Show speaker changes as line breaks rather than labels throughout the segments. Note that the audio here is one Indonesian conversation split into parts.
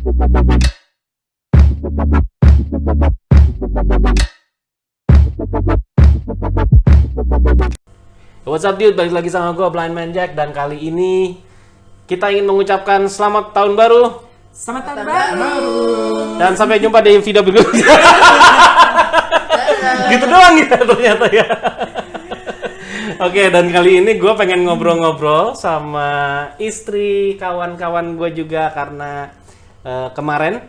What's up dude, balik lagi sama gue Blind Man Jack. Dan kali ini kita ingin mengucapkan selamat tahun baru.
Selamat tahun baru.
Dan sampai jumpa di video berikutnya. Gitu doang ya ternyata ya. Oke, dan kali ini gue pengen ngobrol-ngobrol sama istri kawan-kawan gue juga. Karena kemarin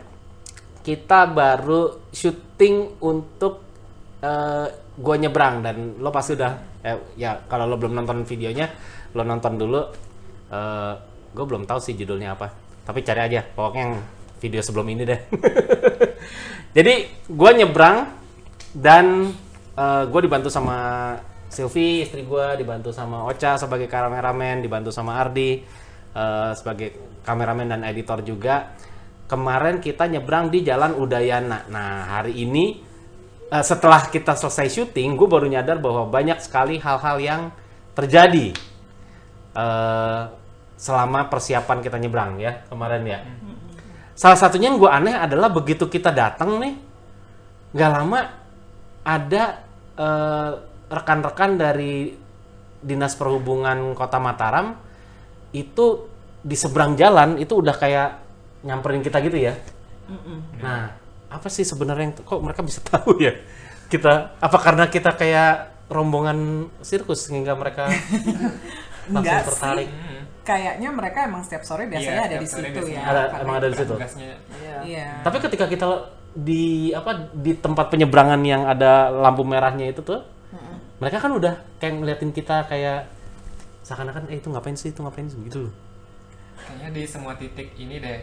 kita baru syuting untuk gue nyebrang. Dan lo pasti udah ya kalau lo belum nonton videonya, lo nonton dulu. Gue belum tahu sih judulnya apa, tapi cari aja pokoknya yang video sebelum ini deh. Jadi gue nyebrang dan gue dibantu sama Sylvie, istri gue, dibantu sama Ocha sebagai kameramen, dibantu sama Ardi sebagai kameramen dan editor juga. Kemarin kita nyebrang di Jalan Udayana. Nah hari ini setelah kita selesai syuting, gue baru nyadar bahwa banyak sekali hal-hal yang terjadi selama persiapan kita nyebrang ya kemarin ya. Salah satunya yang gue aneh adalah begitu kita datang nih, nggak lama ada rekan-rekan dari Dinas Perhubungan Kota Mataram itu di seberang jalan itu udah kayak nyamperin kita gitu ya. Nah apa sih sebenarnya yang kok mereka bisa tahu ya kita, apa karena kita kayak rombongan sirkus sehingga mereka langsung tertarik?
Kayaknya mereka emang setiap sore biasanya ada di situ ya.
Emang ada di situ.
Iya.
Tapi ketika kita di tempat penyeberangan yang ada lampu merahnya itu tuh, mereka kan udah kayak ngeliatin kita kayak seakan-akan itu ngapain sih gitu loh.
Kayaknya di semua titik ini deh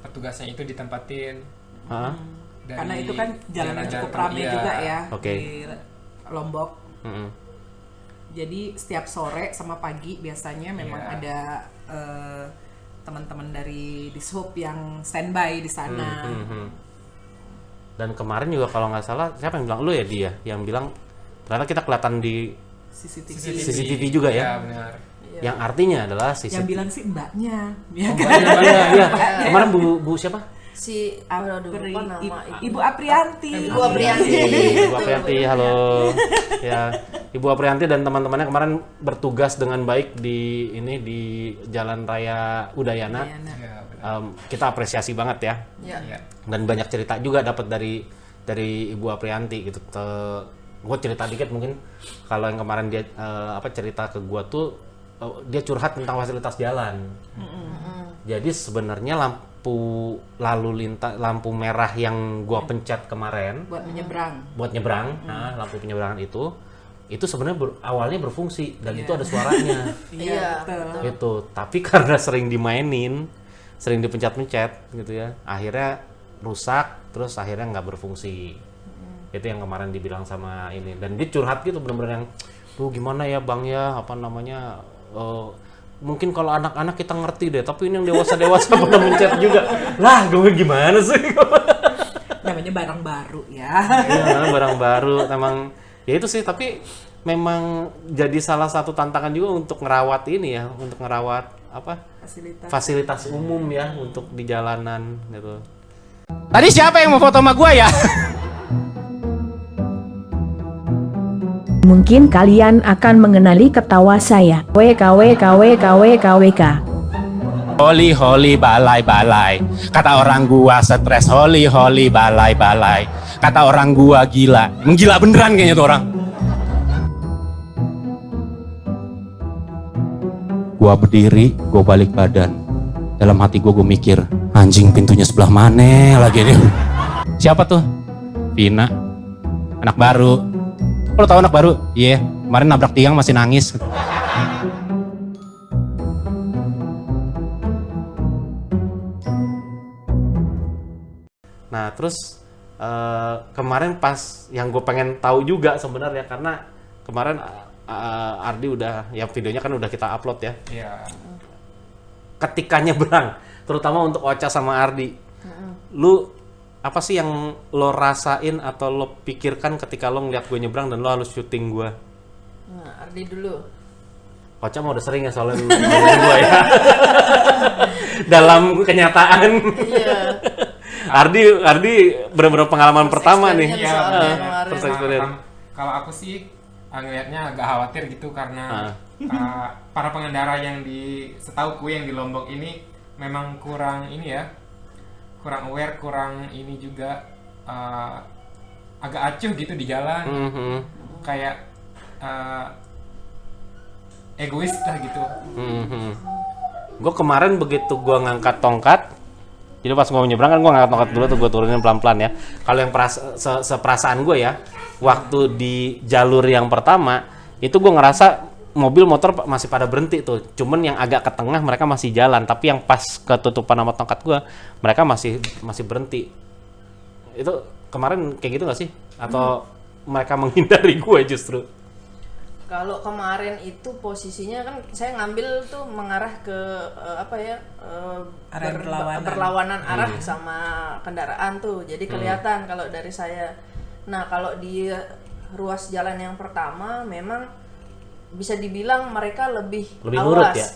petugasnya itu ditempatin.
Karena itu kan jalannya cukup ramai juga ya di Lombok. Jadi setiap sore sama pagi biasanya memang ada teman-teman dari Dishub yang standby di sana.
Dan kemarin juga kalau nggak salah siapa yang bilang, lu ya dia yang bilang ternyata kita kelihatan di CCTV juga ya.
Iya benar.
Yang artinya adalah CCTV.
Yang bilang sih mbaknya.
Iya. Kemarin bu siapa?
Si lupa nama
Ibu Aprianti.
Ibu Aprianti.
Ibu Aprianti, halo. Ya, Ibu Aprianti dan teman-temannya kemarin bertugas dengan baik di Jalan Raya Udayana. Kita apresiasi banget ya. Dan banyak cerita juga dapat dari Ibu Aprianti gitu. Gue cerita dikit mungkin. Kalau yang kemarin dia cerita ke gue tuh dia curhat tentang fasilitas jalan. Jadi sebenarnya lampu lampu merah yang gua pencet kemarin
buat nyebrang.
Nah, lampu penyeberangan itu sebenarnya awalnya berfungsi dan itu ada suaranya.
Iya,
Gitu. Tapi karena sering dimainin, sering dipencet-pencet gitu ya, akhirnya rusak, terus akhirnya nggak berfungsi. Itu yang kemarin dibilang sama ini, dan dia curhat gitu bener-bener yang, tuh gimana ya bang ya, apa namanya, mungkin kalau anak-anak kita ngerti deh, tapi ini yang dewasa-dewasa pada mencet juga. Lah, gue gimana sih?
Namanya barang baru ya.
Iya, barang baru. Memang ya itu sih, tapi memang jadi salah satu tantangan juga untuk ngerawat ini ya, untuk ngerawat fasilitas umum ya untuk di jalanan gitu.
Tadi siapa yang mau foto sama gua ya?
Mungkin kalian akan mengenali ketawa saya. WKWKWKWKWK.
Holy balai. Kata orang gua stres, holy balai. Kata orang gua gila. Menggila beneran kayaknya tuh orang. Gua berdiri, gua balik badan. Dalam hati gua mikir, anjing pintunya sebelah mana lagi nih. Siapa tuh? Vina. Anak baru. Lo tau anak baru? Iya, kemarin nabrak tiang masih nangis.
Nah terus kemarin pas yang gue pengen tahu juga sebenarnya, karena kemarin Ardi udah, ya videonya kan udah kita upload ya.
Iya.
Ketika nyebrang, terutama untuk Ocha sama Ardi, lu apa sih yang lo rasain atau lo pikirkan ketika lo ngeliat gue nyebrang dan lo harus syuting gue?
Nah, Ardi dulu.
Koca mah udah sering ya soalnya gue ya. Dalam kenyataan.
Iya.
Ardi benar-benar pengalaman pertama nih.
Iya,
First experience.
Kalau aku sih ngelihatnya agak khawatir gitu karena para pengendara yang setauku yang di Lombok ini memang kurang aware, kurang ini juga agak acuh gitu di jalan, kayak egois lah gitu.
Gue kemarin begitu gue ngangkat tongkat, jadi pas gue menyeberang kan gue ngangkat tongkat dulu tuh gue turunin pelan-pelan ya. Kalau yang seperasaan gue ya, waktu di jalur yang pertama itu gue ngerasa mobil motor masih pada berhenti tuh, cuman yang agak ke tengah mereka masih jalan, tapi yang pas ketutupan sama tongkat gue mereka masih berhenti. Itu kemarin kayak gitu nggak sih? Atau mereka menghindari gue justru?
Kalau kemarin itu posisinya kan saya ngambil tuh mengarah ke berlawanan arah sama kendaraan tuh, jadi kelihatan kalau dari saya. Nah kalau di ruas jalan yang pertama memang bisa dibilang mereka lebih
nurut
awas,
ya?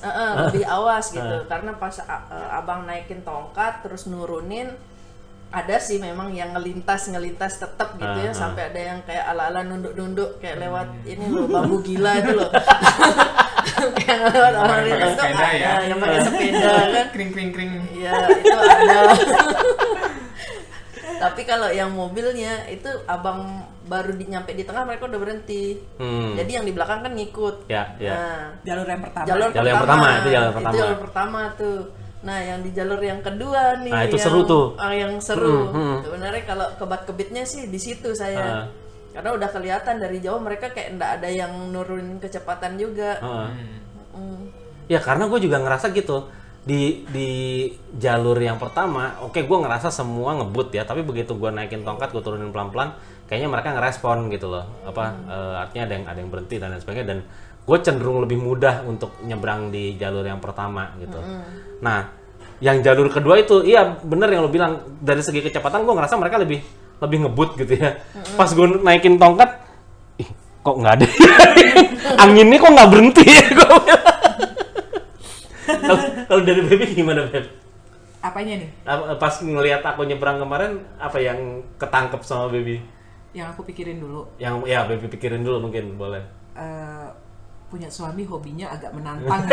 lebih awas gitu, karena pas abang naikin tongkat terus nurunin, ada sih memang yang ngelintas tetap gitu ya, sampai ada yang kayak ala-ala nunduk-nunduk kayak lewat ini loh, bambu gila itu loh. Kayak lewat orang lintas tuh ada yang pakai sepeda kan,
kring.
iya itu ada. Tapi kalau yang mobilnya itu abang baru nyampe di tengah mereka udah berhenti. Jadi yang di belakang kan ngikut.
Ya.
Nah,
Jalur yang pertama.
Itu jalur
pertama tuh. Nah, yang di jalur yang kedua nih,
nah, itu seru tuh.
Yang seru. Sebenarnya kalau kebat-kebitnya sih di situ saya. Karena udah kelihatan dari jauh mereka kayak nggak ada yang nurunin kecepatan juga.
Ya karena gue juga ngerasa gitu. Di jalur yang pertama, oke gue ngerasa semua ngebut ya, tapi begitu gue naikin tongkat, gue turunin pelan-pelan, kayaknya mereka ngerespon gitu loh. Artinya ada yang berhenti dan lain sebagainya, dan gue cenderung lebih mudah untuk nyebrang di jalur yang pertama gitu. Nah, yang jalur kedua itu, iya bener yang lo bilang, dari segi kecepatan gue ngerasa mereka lebih ngebut gitu ya. Pas gue naikin tongkat, kok nggak ada? Anginnya kok nggak berhenti ya? Kalau dari Baby gimana, Beb?
Apanya nih?
Pas ngelihat aku nyebrang kemarin, apa yang ketangkep sama Baby?
Yang aku pikirin dulu.
Yang ya Baby pikirin dulu mungkin boleh.
Punya suami hobinya agak menantang.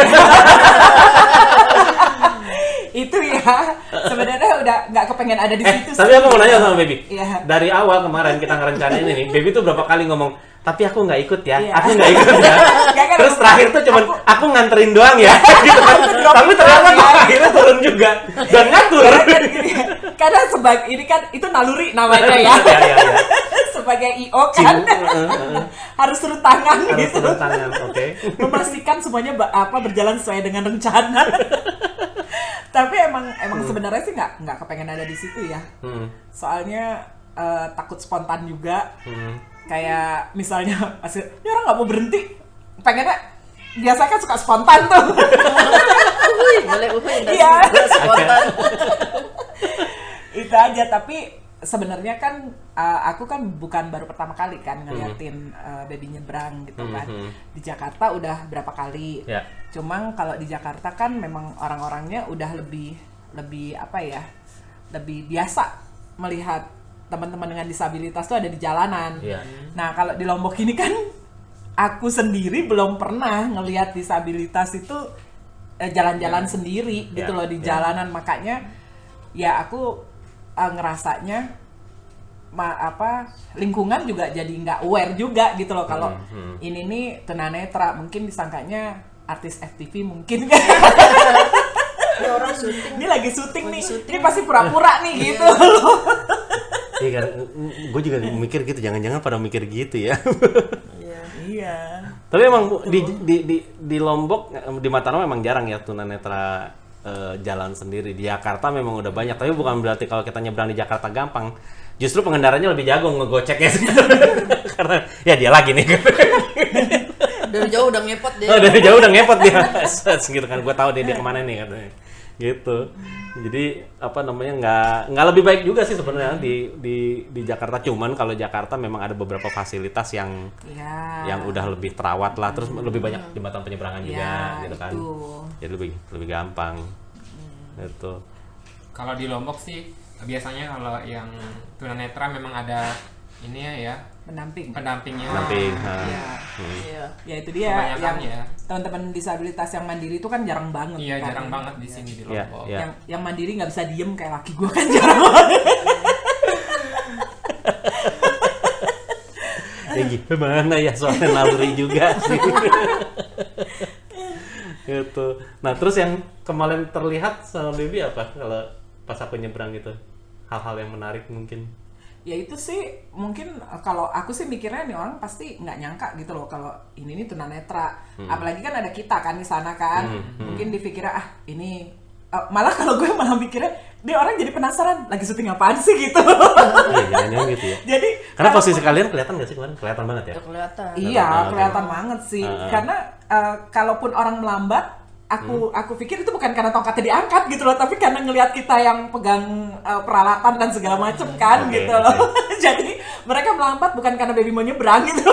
Itu ya sebenarnya udah nggak kepengen ada di situ.
Tapi aku mau nanya sama Baby.
Iya.
Dari awal kemarin kita ngerencanain ini, Baby tuh berapa kali ngomong, tapi aku nggak ikut ya,
Iya.
aku nggak ikut ya.
Kan,
Terus terakhir tuh cuman aku nganterin doang ya. Gitu kan. Tapi ternyata kok akhirnya turun juga dan ngatur.
Karena ini kan itu naluri namanya ya.
Iya.
Sebagai IO kan harus turun tangan
Harus
gitu.
turun tangan, oke.
Memastikan semuanya berjalan sesuai dengan rencana. Tapi emang sebenarnya sih nggak kepengen ada di situ ya. Soalnya takut spontan juga. Kayak misalnya ini orang nggak mau berhenti, pengennya biasa kan suka spontan tuh.
boleh
Iya.
spontan.
Itu aja, tapi sebenarnya kan aku kan bukan baru pertama kali kan ngeliatin Baby nyebrang gitu kan. Di Jakarta udah berapa kali.
Ya.
Cuma kalau di Jakarta kan memang orang-orangnya udah lebih lebih biasa melihat teman-teman dengan disabilitas tuh ada di jalanan.
Iya.
Nah, kalau di Lombok ini kan aku sendiri belum pernah ngelihat disabilitas itu jalan-jalan sendiri gitu loh di jalanan. Makanya ya aku ngerasanya lingkungan juga jadi nggak aware juga gitu loh kalau ini nih tunanetra, mungkin disangkanya artis FTV mungkin kan.
Ini orang syuting.
Ini lagi syuting nih. Ini pasti pura-pura nih gitu loh.
Iya kan, gue juga mikir gitu, jangan-jangan pada mikir gitu ya.
Iya.
Tapi emang di Lombok, di Mataram memang jarang ya tunanetra jalan sendiri. Di Jakarta memang udah banyak, tapi bukan berarti kalau kita nyebrang di Jakarta gampang. Justru pengendaranya lebih jago ngegocek ya. Karena ya dia lagi nih.
Dari jauh udah ngepot dia.
Oh, dari jauh udah ngepot dia. Gitu kan, gue tahu dia kemana nih katanya. gitu. Jadi apa namanya nggak lebih baik juga sih sebenarnya di Jakarta. Cuman kalau Jakarta memang ada beberapa fasilitas yang udah lebih terawat lah, terus lebih banyak jembatan penyeberangan juga gitu kan. Jadi lebih gampang. Gitu.
Kalau di Lombok sih biasanya kalau yang tunanetra memang ada ini ya pendampingnya.
Ya itu dia yang teman-teman disabilitas yang mandiri itu kan jarang banget.
Iya,
kan?
jarang banget di sini di Lombok.
Yang mandiri nggak bisa diem kayak laki gue kan jarang banget.
Ya gimana ya, soalnya naluri juga sih. Gitu. Nah, terus yang kemarin terlihat sama Baby apa kalau pas aku nyebrang gitu? Hal-hal yang menarik mungkin.
Ya itu sih mungkin kalau aku sih mikirnya nih orang pasti nggak nyangka gitu loh kalau ini nih tunanetra. Apalagi kan ada kita kan di sana kan. Mungkin dipikirnya ini malah kalau gue malah mikirnya dia orang jadi penasaran lagi syuting apaan sih gitu.
Iya, jangan gitu ya.
Jadi
karena posisi kalian kelihatan nggak sih kemarin? Kelihatan banget ya?
Kelihatan.
Iya, kelihatan banget sih. Karena kalaupun orang melambat, aku pikir itu bukan karena tongkatnya diangkat gitu loh, tapi karena ngelihat kita yang pegang peralatan dan segala macem kan gitu loh. Jadi mereka melambat bukan karena Baby mau nyebrang gitu.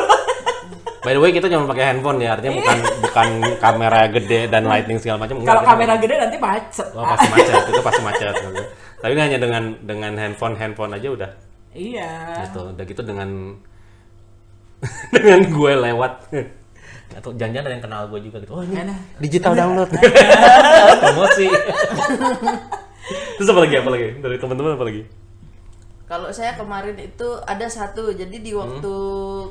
By the way, kita cuma pakai handphone ya, artinya bukan kamera gede dan lighting segala macam.
Kalau kamera gede nanti macet.
Oh, pasti macet, itu pasti macet. Tapi ini hanya dengan handphone aja udah.
Iya.
Gitu, udah gitu dengan dengan gue lewat. Atau jangan-jangan ada yang kenal gue juga gitu. Oh ini digital download. Promosi. Terus apa lagi? Dari teman-teman apa lagi?
Kalau saya kemarin itu ada satu, jadi di waktu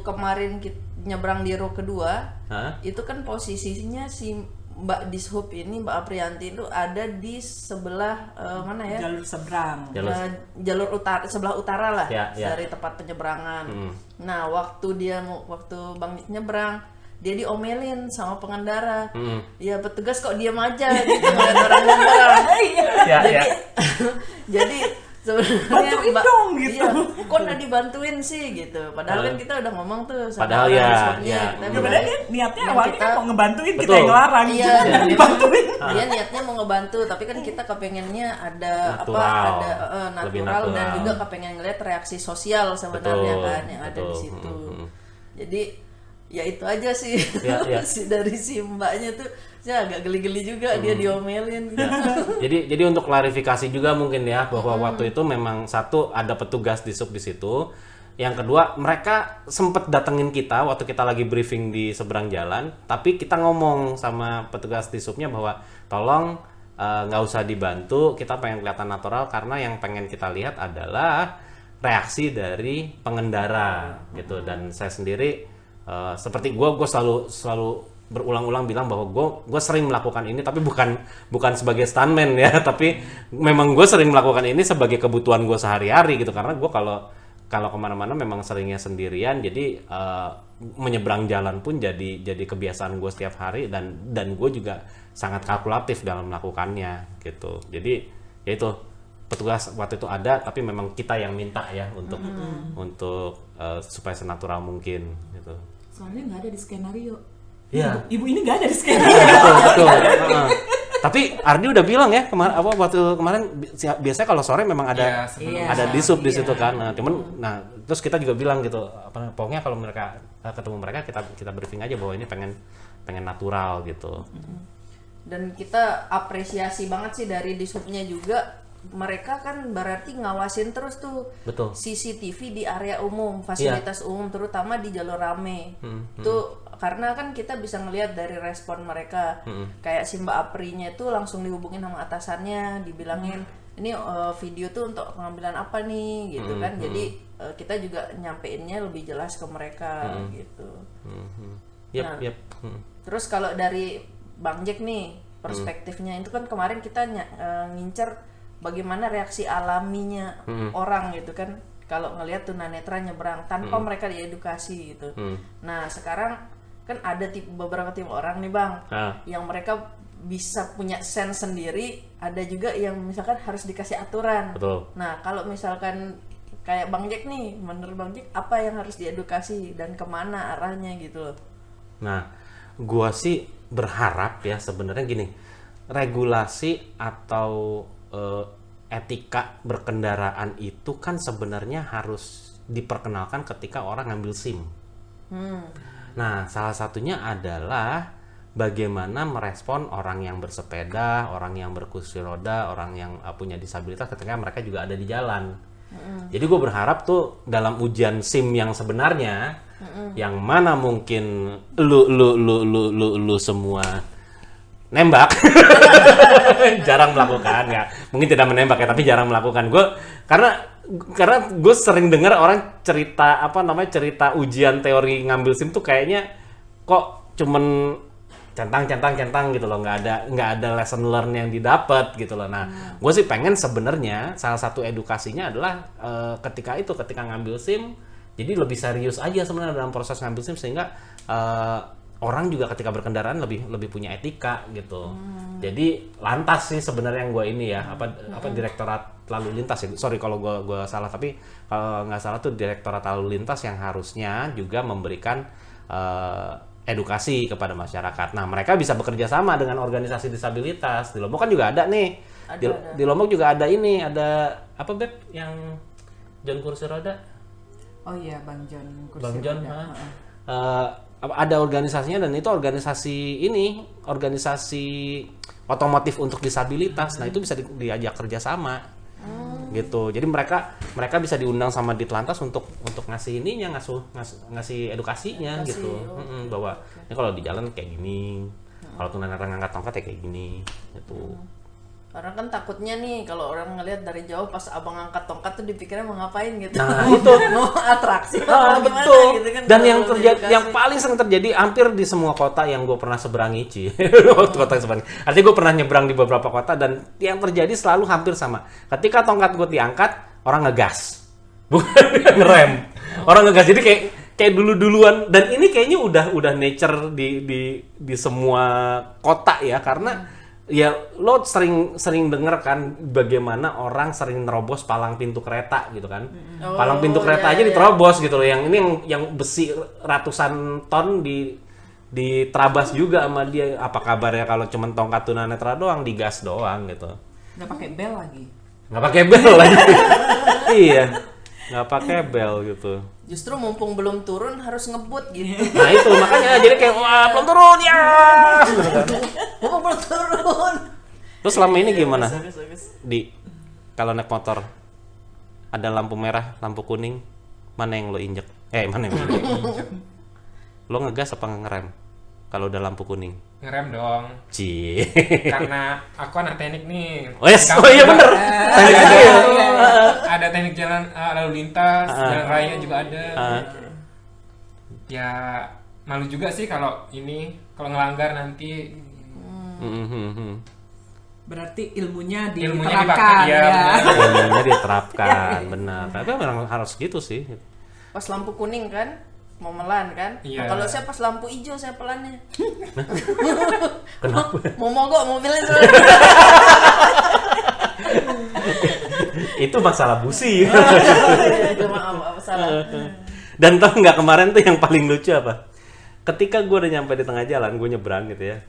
kemarin kita nyebrang di row kedua, itu kan posisinya si Mbak Dishub ini, Mbak Aprianti itu ada di sebelah mana ya?
Jalur seberang.
Jalur utara, sebelah utara lah
ya.
dari tempat penyeberangan. Nah, waktu Bang Nik nyebrang, dia diomelin sama pengendara. Ya petugas kok diam aja gitu ngeliat orang nyebrang. Jadi sebenarnya
bantuin dong gitu.
Iya, kok nggak dibantuin sih gitu. Padahal kan kita udah ngomong tuh sama
padahal
Gimana dia niatnya awalnya kan mau ngebantuin,
betul.
kita yang ngelarang
Iya,
dibantuin.
dia niatnya mau ngebantu, tapi kan kita kepengennya ada
natural.
natural dan juga kepengen ngeliat reaksi sosial sebenarnya kan yang ada di situ. Jadi ya itu aja sih. Dari si mbaknya tuh saya agak geli-geli juga dia diomelin gitu.
Jadi untuk klarifikasi juga mungkin ya bahwa waktu itu memang satu ada petugas di sub di situ. Yang kedua, mereka sempet datengin kita waktu kita lagi briefing di seberang jalan, tapi kita ngomong sama petugas di subnya bahwa tolong nggak usah dibantu, kita pengen kelihatan natural karena yang pengen kita lihat adalah reaksi dari pengendara gitu. Dan saya sendiri seperti gue selalu berulang-ulang bilang bahwa gue sering melakukan ini, tapi bukan sebagai stuntman ya, tapi memang gue sering melakukan ini sebagai kebutuhan gue sehari-hari gitu. Karena gue kalau kemana-mana memang seringnya sendirian, jadi menyeberang jalan pun jadi kebiasaan gue setiap hari, dan gue juga sangat kalkulatif dalam melakukannya gitu. Jadi ya itu, petugas waktu itu ada, tapi memang kita yang minta ya untuk supaya senatural mungkin gitu.
Soalnya nggak ada di skenario.
Iya.
Ibu ini nggak ada di skenario.
Betul. Tapi Ardi udah bilang ya waktu kemarin biasanya kalau sore memang ada di sub di situ kan. Nah, terus kita juga bilang gitu, pokoknya kalau mereka ketemu mereka kita briefing aja bahwa ini pengen natural gitu.
Dan kita apresiasi banget sih dari di subnya juga. Mereka kan berarti ngawasin terus tuh.
Betul.
CCTV di area umum, fasilitas umum, terutama di jalur rame. Tuh karena kan kita bisa ngelihat dari respon mereka. Kayak si Mbak Aprinya itu langsung dihubungin sama atasannya, dibilangin ini video tuh untuk pengambilan apa nih gitu kan. Jadi kita juga nyampeinnya lebih jelas ke mereka gitu. Terus kalau dari Bang Jack nih perspektifnya itu kan kemarin kita ngincer bagaimana reaksi alaminya orang gitu kan kalau ngelihat tunanetra nyebrang tanpa mereka diedukasi gitu. Nah sekarang kan ada beberapa tim orang nih Bang yang mereka bisa punya sense sendiri, ada juga yang misalkan harus dikasih aturan.
Betul.
Nah kalau misalkan kayak Bang Jack nih, menurut Bang Jack apa yang harus diedukasi dan kemana arahnya gitu loh?
Nah, gua sih berharap ya sebenarnya gini, regulasi atau etika berkendaraan itu kan sebenarnya harus diperkenalkan ketika orang ngambil SIM. Nah, salah satunya adalah bagaimana merespon orang yang bersepeda, orang yang berkursi roda, orang yang punya disabilitas ketika mereka juga ada di jalan. Jadi gue berharap tuh dalam ujian SIM yang sebenarnya, yang mana mungkin lu semua nembak, jarang melakukan ya, mungkin tidak menembak ya, tapi jarang melakukan. Gue karena gue sering dengar orang cerita cerita ujian teori ngambil SIM tuh kayaknya kok cuman centang gitu loh, nggak ada lesson learn yang didapat gitu loh. Nah, gue sih pengen sebenarnya salah satu edukasinya adalah ketika ngambil SIM, jadi lebih serius aja sebenarnya dalam proses ngambil SIM, sehingga orang juga ketika berkendaraan lebih punya etika gitu. Jadi lantas sih sebenarnya yang gue ini ya, Direktorat Lalu Lintas ya. Sorry kalau gue salah, tapi kalau nggak salah tuh Direktorat Lalu Lintas yang harusnya juga memberikan edukasi kepada masyarakat. Nah, mereka bisa bekerja sama dengan organisasi disabilitas. Di Lombok kan juga ada nih. Di Lombok juga ada ini, ada apa Beb yang John kursi roda?
Oh iya, Bang John kursi
Bang John,
roda.
ada organisasinya, dan itu organisasi otomotif untuk disabilitas. Nah, itu bisa diajak kerjasama gitu. Jadi mereka bisa diundang sama Ditlantas untuk ngasih ininya, ngasih edukasinya gitu. Bahwa ini kalau di jalan kayak gini, kalau tunanetra ngangkat tongkat ya kayak gini gitu.
Karena kan takutnya nih kalau orang ngelihat dari jauh pas abang angkat tongkat tuh dipikirnya mau ngapain gitu.
Nah, itu
mau atraksi atau gimana
betul.
gitu kan.
Dan
kalau
yang terjadi,
edukasi.
yang paling sering terjadi hampir di semua kota yang gue pernah seberangi, waktu kota seberang. Artinya gue pernah nyebrang di beberapa kota, dan yang terjadi selalu hampir sama. Ketika tongkat gue diangkat, orang ngegas, bukan ngerem. Orang ngegas, jadi kayak duluan. Dan ini kayaknya udah nature di semua kota ya, karena ya lo sering denger kan bagaimana orang sering nerobos palang pintu kereta gitu kan. Palang pintu kereta aja diterobos gitu loh. Yang ini yang besi ratusan ton diterabas juga sama dia. Apa kabarnya kalau cuma tongkat tunanetra doang, digas doang gitu.
Nggak pakai bel lagi.
Nggak pakai bel lagi. Iya, nggak pakai bel gitu.
Justru mumpung belum turun harus ngebut gitu.
Nah itu makanya jadi kayak wah belum turun ya.
Mumpung belum turun.
Terus selama ini gimana?
Bagus.
Kalau naik motor ada lampu merah, lampu kuning, mana yang lo injek? Mana yang lo injek? Lo ngegas apa ngerem? Kalau udah lampu kuning?
Ngerem dong. Karena aku anak teknik nih.
Oh iya bener.
Ada teknik jalan lalu lintas, jalan raya juga ada. Ya malu juga sih kalau ngelanggar nanti.
Berarti ilmunya
Ilmunya
diterapkan
dipakai,
ya.
Ilmunya diterapkan, benar. Tapi memang harus gitu sih.
Pas lampu kuning kan mau melan kan.
Iya.
Nah, kalau saya pas lampu hijau saya pelannya.
Kenapa?
Mau mogok mobilnya soalnya.
Itu masalah busi.
Maaf salah.
Dan tau nggak kemarin tuh yang paling lucu apa? Ketika gue udah nyampe di tengah jalan, gue nyebrang gitu ya.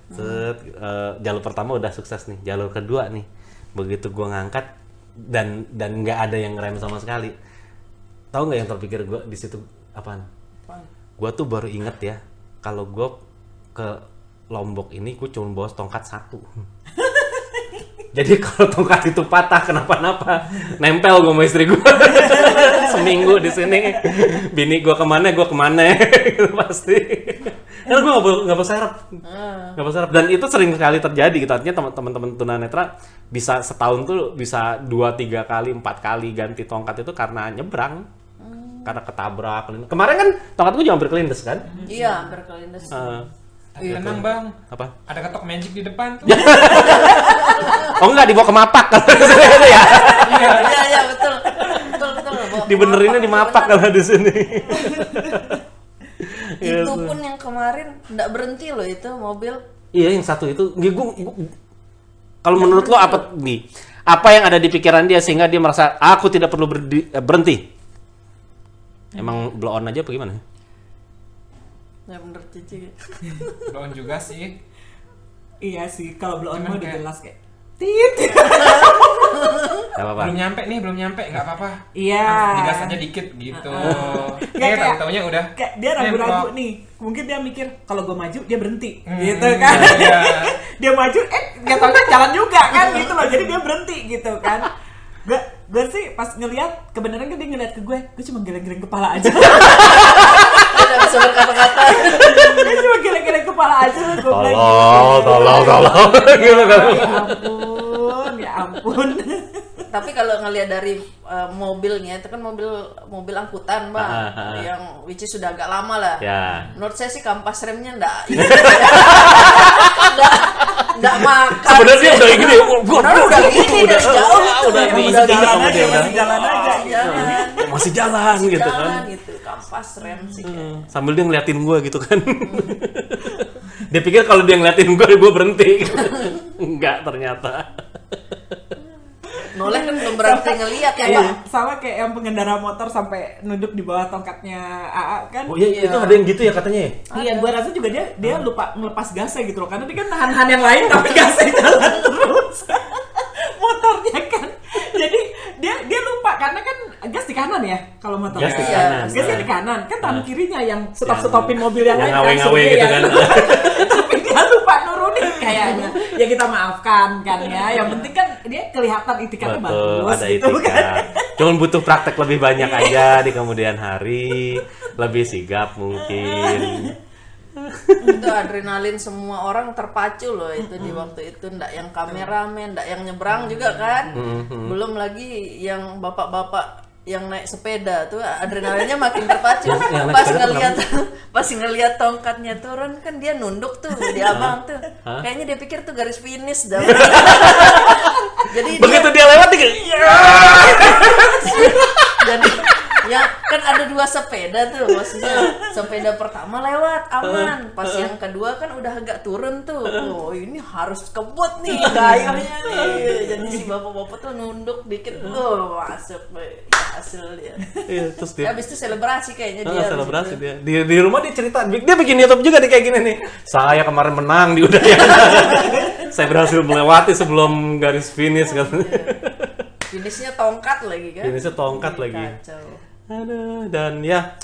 Jalur pertama udah sukses nih, jalur kedua nih. Begitu gue ngangkat dan nggak ada yang ngerem sama sekali. Tahu nggak yang terpikir gue di situ apaan? Gue tuh baru inget ya, kalau gue ke Lombok ini gue cuma bawa tongkat satu. Jadi kalau tongkat itu patah kenapa-napa, nempel gue sama istri gue. Seminggu di sini, bini gue kemana pasti. Karena gue nggak berserap, dan itu sering sekali terjadi gitu. Artinya teman-teman tunanetra bisa setahun tuh bisa 2-3 kali 4 kali ganti tongkat itu karena nyebrang, karena ketabrak. Kemarin kan tongkat gue juga hampir kelindes kan?
Iya, hampir kelindes.
Tapi tenang bang,
Apa?
ada ketok magic di depan tuh.
Oh enggak, dibawa ke mapak kalau di sini ya.
Iya, betul. Bawa
Dibenerinnya di mapak kalau di sini.
Itu pun yang kemarin nggak berhenti loh itu mobil.
Iya, yang satu itu. Kalau menurut lo apa nih? Apa yang ada di pikiran dia sehingga dia merasa aku tidak perlu berhenti? Emang blow on aja apa gimana?
Ya bener Cici.
Down juga sih.
Iya sih, kalau blow on mah udah jelas kayak tit.
Gak apa-apa.
Belum nyampe, nggak apa-apa.
Iya.
Digas aja dikit gitu.
Kayak
Tahu-taunya udah.
Kayak dia ragu-ragu
nempel.
nih. Mungkin dia mikir kalau gue maju dia berhenti, gitu kan?
Iya.
Dia maju, nggak tahu kan jalan juga kan, gitu loh. Jadi dia berhenti gitu kan. Gue sih pas ngelihat, kebenaran kan dia ngeliat ke gue cuma geleng-geleng kepala aja.
Tidak bisa berkata-kata.
Dia cuma geleng-geleng kepala aja. Gue bilang,
Tolong. Gitu kan.
ya ampun.
Tapi kalau ngelihat dari mobilnya itu kan mobil angkutan bang, yang which is sudah agak lama lah.
Ya.
Menurut saya sih kampas remnya nggak makan.
Sebenarnya udah gini.
Udah gini dari jauh.
Udah
Udah
jalan
gini,
aja, udah.
masih jalan aja.
Masih jalan gitu kan.
Jalan gitu, kampas rem sih.
Sambil dia ngeliatin gue gitu kan. Dia pikir kalau dia ngeliatin gue berhenti. Enggak ternyata.
Noleh kan belum berarti ngeliat ya
Kayak
bang.
sama kayak yang pengendara motor sampai nunduk di bawah tongkatnya AA kan.
Oh iya, itu ada yang gitu ya katanya ya?
Iya, gue rasa juga dia lupa ngelepas gasnya gitu loh, karena dia kan nahan-nahan yang lain tapi gasnya jalan terus. Motornya kan. Jadi dia lupa karena kan gas di kanan ya kalau motor.
Gas di
Iya.
kanan.
Gasnya di kanan, kan tangan kirinya yang stopin mobil yang lain
ngawe-ngawe
langsung
gitu
dia.
kan.
Tapi dia lupa nurunin kayaknya. Ya kita maafkan kan ya. Yang penting kan dia kelihatan itikatnya
Betul,
bagus
ada
gitu kan.
itikat. Cuman butuh praktek lebih banyak aja di kemudian hari, lebih sigap mungkin.
Itu adrenalin semua orang terpacu loh itu di waktu itu, ndak yang kameramen, ndak yang nyebrang juga kan. Belum lagi yang bapak-bapak yang naik sepeda tuh adrenalinnya makin terpacu.
Yang naik
Pas
sepeda
ngelihat tongkatnya turun kan dia nunduk tuh di abang tuh. Kayaknya dia pikir tuh garis finish dah. Jadi
Begitu dia lewat dia
jadi ya kan ada 2 sepeda tuh, maksudnya sepeda pertama lewat aman, pas yang kedua kan udah agak turun tuh, oh ini harus kebut nih kayaknya nih, jadi si bapak-bapak tuh nunduk dikit, masuk hasil dia.
Iya, terus dia
Habis itu selebrasi kayaknya dia.
selebrasi dia. Di rumah dia cerita, dia bikin YouTube juga nih kayak gini nih. Saya kemarin menang di Udayana. Saya berhasil melewati sebelum garis finish katanya.
Finishnya tongkat lagi kan?
Finishnya tongkat lagi.
Kacau.
Aduh, dan ya,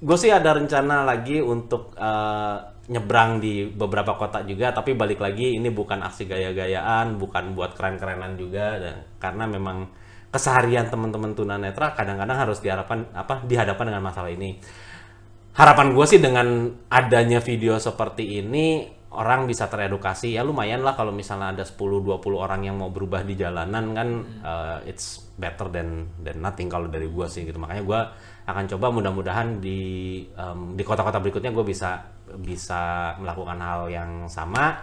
gue sih ada rencana lagi untuk nyebrang di beberapa kota juga, tapi balik lagi ini bukan aksi gaya-gayaan, bukan buat keren-kerenan juga, dan karena memang keseharian teman-teman tunanetra kadang-kadang harus dihadapkan dengan masalah ini. Harapan gue sih dengan adanya video seperti ini orang bisa teredukasi, ya lumayan lah kalau misalnya ada 10-20 orang yang mau berubah di jalanan kan, it's better than nothing kalau dari gue sih gitu. Makanya gue akan coba mudah-mudahan di kota-kota berikutnya gue bisa melakukan hal yang sama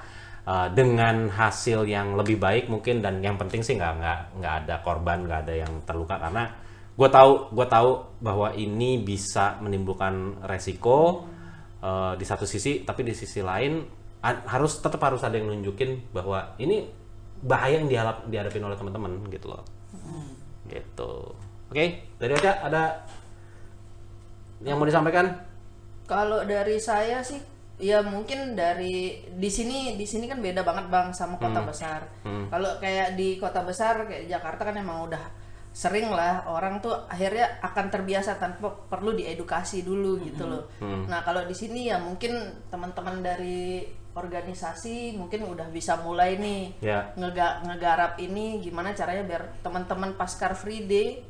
dengan hasil yang lebih baik mungkin, dan yang penting sih nggak ada korban, nggak ada yang terluka, karena gue tahu bahwa ini bisa menimbulkan resiko di satu sisi, tapi di sisi lain tetap harus ada yang nunjukin bahwa ini bahaya yang dihadapin oleh teman-teman gitu loh. Gitu. Oke, dari Ocha ada yang mau disampaikan?
Kalau dari saya sih, ya mungkin di sini kan beda banget bang sama kota besar. Kalau kayak di kota besar kayak Jakarta kan emang udah sering lah orang tuh akhirnya akan terbiasa tanpa perlu diedukasi dulu gitu loh. Nah kalau di sini ya mungkin teman-teman dari organisasi mungkin udah bisa mulai nih ngegarap ini gimana caranya biar teman-teman pas Car Free Day,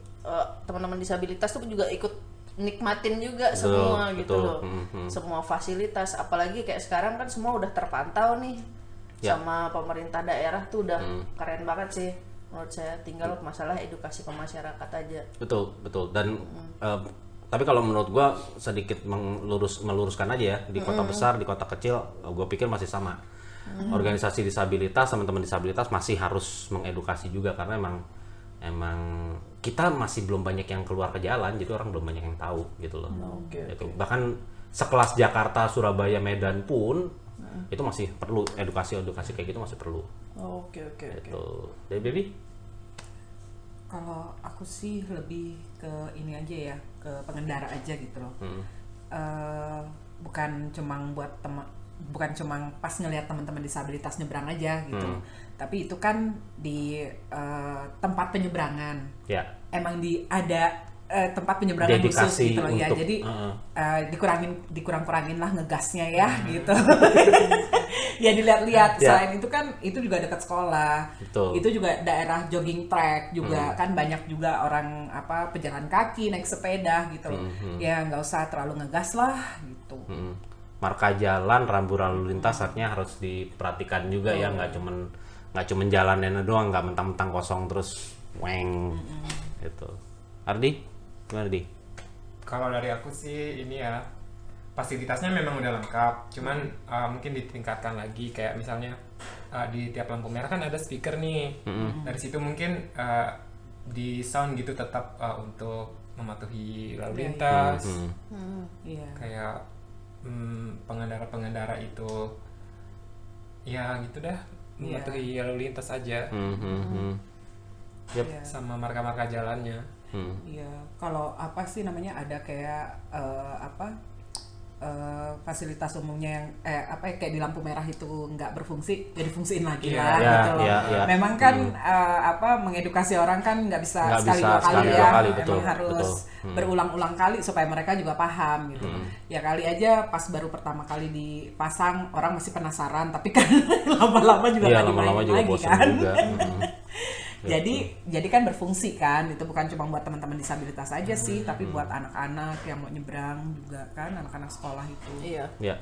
teman-teman disabilitas tuh juga ikut nikmatin juga semua gitu loh. Semua fasilitas, apalagi kayak sekarang kan semua udah terpantau nih sama pemerintah daerah tuh udah keren banget sih menurut saya. Tinggal masalah edukasi ke masyarakat aja.
Betul. Dan tapi kalau menurut gua sedikit meluruskan aja ya, di kota besar, di kota kecil, gua pikir masih sama. Organisasi disabilitas, teman-teman disabilitas masih harus mengedukasi juga, karena emang kita masih belum banyak yang keluar ke jalan, jadi orang belum banyak yang tahu gitu loh. Gitu. Bahkan sekelas Jakarta, Surabaya, Medan pun itu masih perlu edukasi kayak gitu, masih perlu.
Oke.
Dari Baby?
Kalau aku sih lebih ke ini aja ya, ke pengendara aja gitu loh. Bukan cuma buat bukan cuma pas ngelihat teman-teman disabilitas nyebrang aja gitu. Tapi itu kan di tempat penyeberangan.
Ya.
Emang ada tempat penyeberangan
Dedikasi
khusus gitu loh ya.
untuk,
Jadi dikurang-kurangin lah ngegasnya ya gitu. Ya dilihat-lihat.
Ya.
Selain itu kan itu juga dekat sekolah.
Betul.
Itu juga daerah jogging track juga kan banyak juga orang pejalan kaki naik sepeda gitu loh. Ya nggak usah terlalu ngegas lah gitu.
Marka jalan, rambu lalu lintas artinya harus diperhatikan juga ya, nggak cuman jalannya doang, nggak mentang-mentang kosong terus weng gitu. Ardi, gimana Di?
Kalau dari aku sih ini ya, fasilitasnya memang udah lengkap, cuman mungkin ditingkatkan lagi, kayak misalnya di tiap lampu merah kan ada speaker nih. Dari situ mungkin di sound gitu tetap untuk mematuhi lalu lintas.
Iya.
Kayak pengendara-pengendara itu ya gitu dah, mematuhi lalu lintas aja.
Iya.
Sama marka-marka jalannya.
Iya, kalau apa sih namanya ada kayak fasilitas umumnya yang kayak di lampu merah itu nggak berfungsi, ya difungsiin lagi lah gitu loh. Memang kan mengedukasi orang kan nggak bisa sekali dua kali ya, memang harus berulang-ulang kali supaya mereka juga paham gitu. Ya kali aja pas baru pertama kali dipasang orang masih penasaran, tapi kan lama-lama juga nggak dimainin lagi kan. Jadi kan berfungsi kan, itu bukan cuma buat teman-teman disabilitas aja sih, tapi buat anak-anak yang mau nyebrang juga kan, anak-anak sekolah itu.
Iya.
Ya.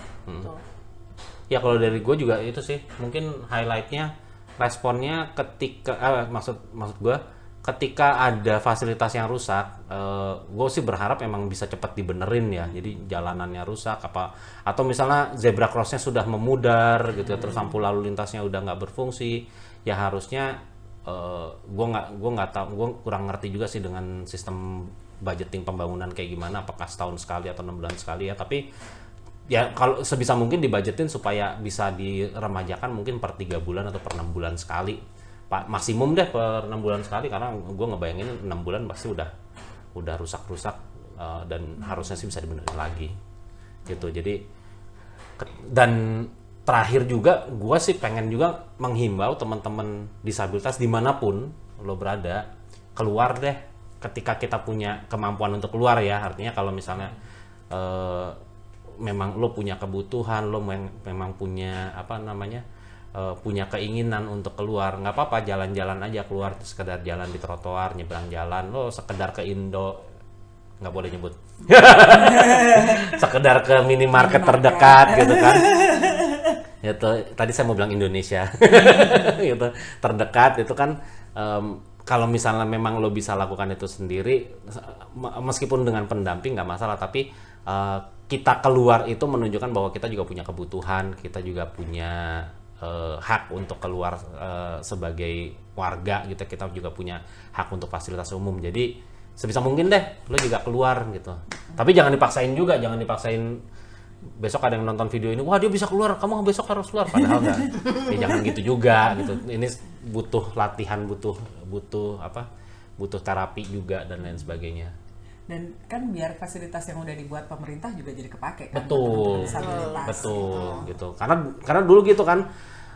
Ya kalau dari gue juga itu sih, mungkin highlightnya responnya ketika maksud gue ketika ada fasilitas yang rusak, gue sih berharap emang bisa cepat dibenerin ya. Jadi jalanannya rusak atau misalnya zebra crossnya sudah memudar gitu, terus lampu lalu lintasnya udah nggak berfungsi, ya harusnya gue nggak tahu, gue kurang ngerti juga sih dengan sistem budgeting pembangunan kayak gimana, apakah setahun sekali atau 6 bulan sekali ya, tapi ya kalau sebisa mungkin dibudgetin supaya bisa diremajakan mungkin per 3 bulan atau per 6 bulan sekali, Pak, maksimum deh per 6 bulan sekali, karena gue ngebayangin 6 bulan pasti udah rusak-rusak dan harusnya sih bisa dibenerin lagi gitu. Jadi dan terakhir juga, gue sih pengen juga menghimbau teman-teman disabilitas dimanapun lo berada, keluar deh ketika kita punya kemampuan untuk keluar ya. Artinya kalau misalnya memang lo punya kebutuhan, lo memang punya punya keinginan untuk keluar, nggak apa-apa, jalan-jalan aja keluar, sekedar jalan di trotoar, nyebrang jalan, lo sekedar ke Indo, nggak boleh nyebut, sekedar ke minimarket terdekat gitu kan. Itu tadi saya mau bilang Indonesia gitu, terdekat itu kan. Kalau misalnya memang lo bisa lakukan itu sendiri meskipun dengan pendamping nggak masalah, tapi kita keluar itu menunjukkan bahwa kita juga punya kebutuhan, kita juga punya hak untuk keluar sebagai warga gitu, kita juga punya hak untuk fasilitas umum. Jadi sebisa mungkin deh lo juga keluar gitu, tapi jangan dipaksain juga, jangan dipaksain besok ada yang nonton video ini, wah dia bisa keluar, kamu besok harus keluar, padahal enggak. Ya jangan gitu juga gitu. Ini butuh latihan, butuh terapi juga dan lain sebagainya.
Dan kan biar fasilitas yang udah dibuat pemerintah juga jadi kepake kan.
Betul gitu. Karena dulu gitu kan,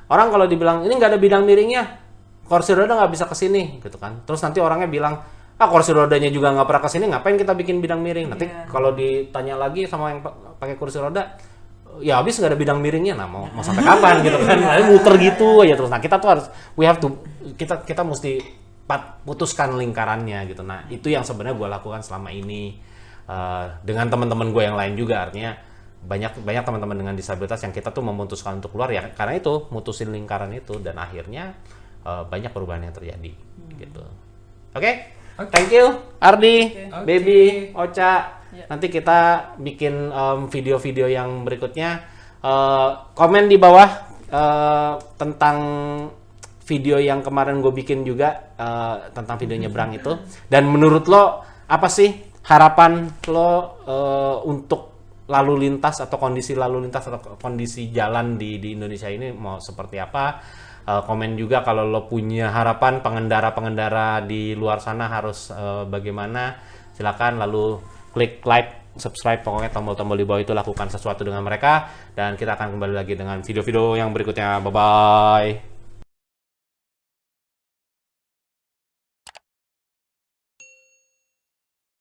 orang kalau dibilang ini nggak ada bidang miringnya, kursi roda nggak bisa kesini gitu kan. Terus nanti orangnya bilang, kursi rodanya juga nggak pernah kesini, ngapain kita bikin bidang miring? Nanti kalau ditanya lagi sama yang pakai kursi roda, ya habis nggak ada bidang miringnya, nah mau sampai kapan gitu kan? Muter gitu aja terus. Nah kita tuh harus, kita mesti putuskan lingkarannya gitu. Nah itu yang sebenarnya gue lakukan selama ini dengan teman-teman gue yang lain juga. Artinya banyak teman-teman dengan disabilitas yang kita tuh memutuskan untuk keluar ya karena itu, mutusin lingkaran itu, dan akhirnya banyak perubahan yang terjadi gitu. Oke? Thank you Ardi, Baby, Ocha. Nanti kita bikin video-video yang berikutnya. Komen di bawah tentang video yang kemarin gue bikin juga, tentang video nyebrang itu. Dan menurut lo apa sih harapan lo untuk lalu lintas atau kondisi lalu lintas atau kondisi jalan di Indonesia ini mau seperti apa? Komen juga kalau lo punya harapan pengendara-pengendara di luar sana harus bagaimana, silakan. Lalu klik like subscribe, pokoknya tombol-tombol di bawah itu lakukan sesuatu dengan mereka, dan kita akan kembali lagi dengan video-video yang berikutnya. Bye bye.